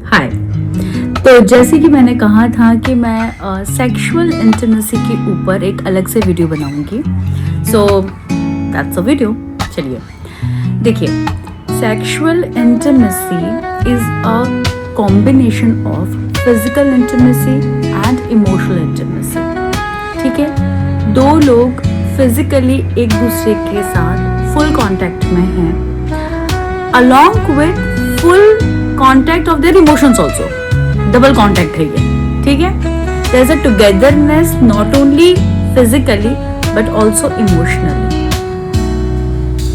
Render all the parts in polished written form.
हाय। तो जैसे कि मैंने कहा था कि मैं सेक्सुअल इंटीमेसी के ऊपर एक अलग से वीडियो बनाऊंगी। So that's a video. चलिए देखिए, sexual intimacy is a combination of physical intimacy and emotional intimacy. ठीक है, दो लोग फिजिकली एक दूसरे के साथ फुल कांटेक्ट में हैं along with full contact of their emotions also. Double contact है ये। ठीक है, there is a togetherness not only physically but also emotionally.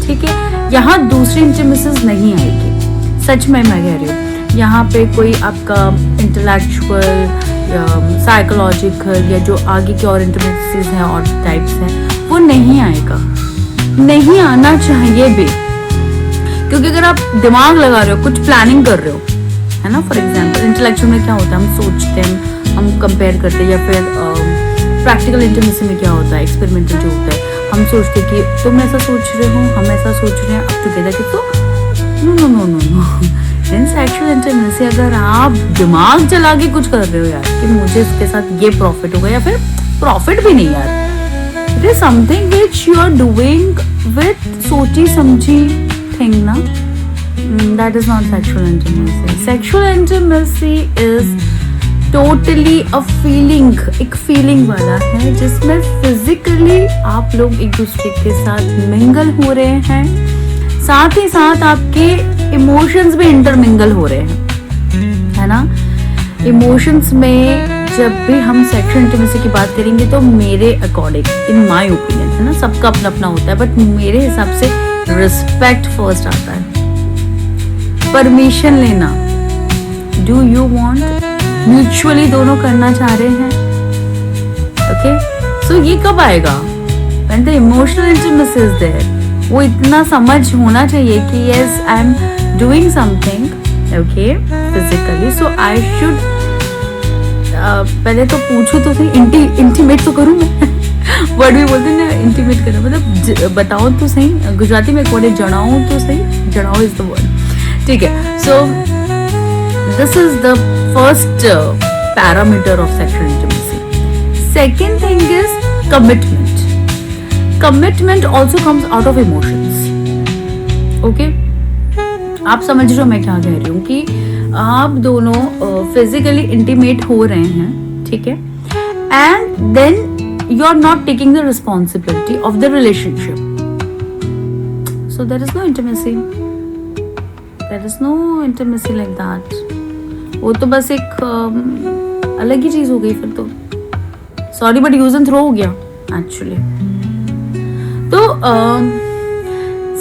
ठीक है, यहाँ दूसरी इंटीमेसीज नहीं आएगी। सच में मैं कह रही हूँ, यहाँ पे कोई आपका इंटेलेक्चुअल या साइकोलॉजिकल या जो आगे की और इंटीमेसीज हैं और टाइप्स हैं वो नहीं आएगा, नहीं आना चाहिए भी। क्योंकि अगर आप दिमाग लगा रहे हो, कुछ प्लानिंग कर रहे हो, है ना, फॉर एग्जांपल इंटेलेक्चुअल में क्या होता है, हम सोचते हैं, हम कंपेयर करते हैं, या फिर प्रैक्टिकल इंटीमेसी में क्या होता है, एक्सपेरिमेंटल जो होता है, हम सोचते हैं कि तुम ऐसा सोच रहे हो, हम ऐसा सोच रहे हैं, अब टुगेदर कि तो no no no no no. In sexual intimacy अगर आप दिमाग चला के कुछ कर रहे हो यार कि मुझे इसके साथ ये प्रॉफिट होगा, या फिर प्रॉफिट भी नहीं यार, it is something which you are doing with सोची समझी थिंग ना, that is not sexual intimacy. Sexual intimacy is totally a feeling, एक feeling वाला है जिसमें physically आप लोग एक दूसरे के साथ mingle हो रहे हैं, साथ ही साथ आपके emotions भी intermingle हो रहे हैं, है ना। emotions में जब भी हम sexual intimacy की बात करेंगे तो मेरे according, in my opinion, है ना, सबका अपना अपना होता है, बट मेरे हिसाब से रिस्पेक्ट फर्स्ट आता है, परमिशन लेना, डू यू वांट, म्यूचुअली दोनों करना चाह रहे हैं। ओके, सो ये कब आएगा, when the emotional intimacy is there. वो इतना समझ होना चाहिए कि yes I am doing something okay physically, so I should पहले तो पूछू तो सही, इंटीमेट तो करूँ मैं। वर्ड भी बोलते हैं ना, इंटीमेट करना मतलब बताओ तो सही, गुजराती में एक वर्ड है जणाओ तो सही, जणाओ इज द वर्ड। ठीक है, so this is the first parameter of sexual intimacy. Second thing is commitment. Commitment also comes out of emotions. Okay, आप समझ रहे हो मैं क्या कह रही हूँ कि आप दोनों फिजिकली इंटीमेट हो रहे हैं, ठीक है, and then you are not taking the responsibility of the relationship, so there is no intimacy, there is no intimacy like that. वो तो बस एक अलग ही चीज हो गई फिर तो, sorry but use and throw हो गया एक्चुअली। तो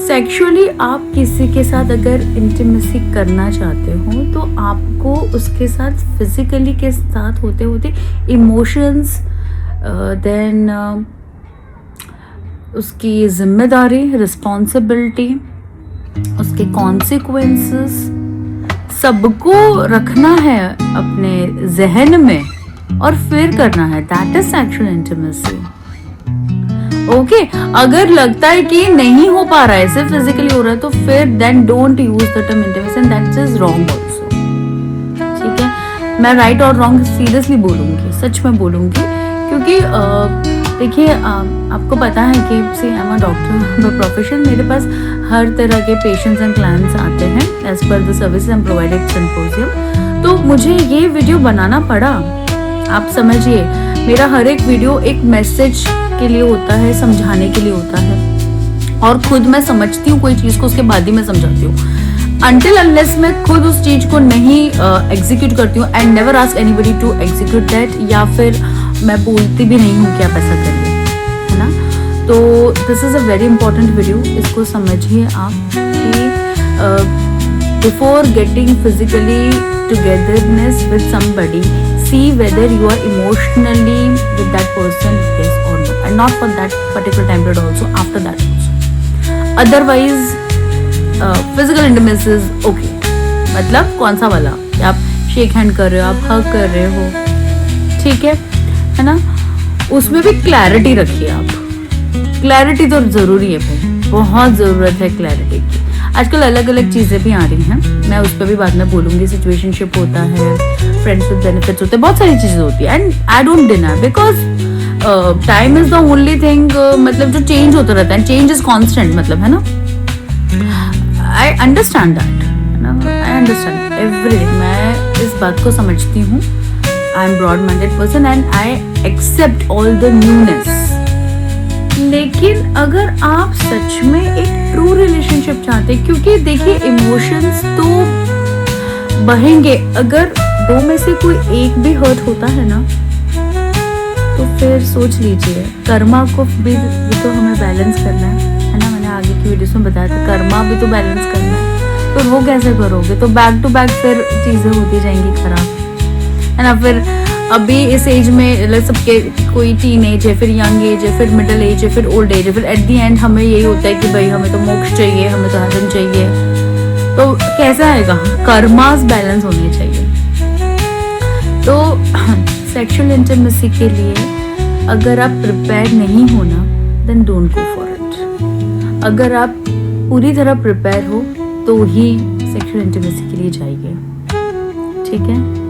सेक्सुअली आप किसी के साथ अगर इंटीमेसी करना चाहते हो तो आपको उसके साथ फिजिकली के साथ होते होते इमोशंस, देन उसकी जिम्मेदारी, रिस्पॉन्सिबिलिटी, उसके कॉन्सिक्वेंसेस सबको रखना है अपने जहन में और फिर करना है। That is sexual intimacy. Okay, अगर लगता है कि नहीं हो पा रहा है, सिर्फ फिजिकली हो रहा है, तो फिर then don't use the term intimacy and that is wrong also. ठीक है, मैं राइट और रॉन्ग सीरियसली बोलूंगी, सच में बोलूंगी, क्योंकि देखिए आपको पता है कि see I am a doctor by profession, मेरे पास हर तरह के पेशेंट्स एंड क्लाइंट्स आते हैं as per the services and provided symposium. तो मुझे ये वीडियो बनाना पड़ा। आप समझिए, मेरा हर एक वीडियो एक मैसेज के लिए होता है, समझाने के लिए होता है, और खुद मैं समझती हूँ कोई चीज़ को, उसके बाद ही मैं समझाती हूँ। अनटिल अनलेस मैं खुद उस चीज़ को नहीं एग्जीक्यूट करती हूँ, I never ask anybody to execute that, या फिर मैं बोलती भी नहीं हूँ कि आप ऐसा करिए, है ना। तो this is a very important video, इसको समझिए आप कि before getting physically togetherness with somebody, see whether you are emotionally with that person, yes or no, and not for that particular time period also, after that also. Otherwise physical intimacy is okay, मतलब कौन सा वाला, आप shake hand कर रहे हो, आप हग कर रहे हो, ठीक है ना, उसमें भी क्लैरिटी रखिए आप। क्लैरिटी तो जरूरी है भाई, बहुत जरूरत है क्लैरिटी की। आजकल अलग अलग चीज़ें भी आ रही हैं, मैं उस पर भी बाद में बोलूँगी। सिचुएशनशिप होता है, फ्रेंड्स विद बेनिफिट्स होते हैं, बहुत सारी चीज़ें होती है, and I don't deny because time is the only thing, मतलब जो चेंज होता रहता है, चेंज इज़ कॉन्स्टेंट, मतलब है ना। आई अंडरस्टैंड दैट, है ना, आई अंडरस्टैंड एवरीथिंग, मैं इस बात को समझती हूँ। I am broad minded person and I accept all the newness. लेकिन अगर आप सच में एक ट्रू रिलेशनशिप चाहते हैं, क्योंकि देखिए इमोशंस तो बहेंगे, अगर दो में से कोई एक भी हर्ट होता है ना, तो फिर सोच लीजिए, कर्मा को भी तो हमें बैलेंस करना है ना। मैंने आगे की वीडियोस में बताया था, कर्मा भी तो बैलेंस करना है, तो वो कैसे करोगे? तो बैक टू बैक फिर चीज़ें होती जाएंगी खराब, है ना। फिर अभी इस एज में सबके, कोई टीन एज है, फिर यंग एज है, फिर मिडिल एज है, फिर ओल्ड एज है, फिर एट दी एंड हमें यही होता है कि भाई हमें तो मोक्ष चाहिए, हमें तो हेवन चाहिए, तो कैसा आएगा? कर्मास बैलेंस होने चाहिए। तो सेक्सुअल इंटीमेसी के लिए अगर आप प्रिपेयर नहीं हो ना, then don't go for it. अगर आप पूरी तरह प्रिपेयर हो तो ही सेक्सुअल इंटीमेसी के लिए जाइए, ठीक है।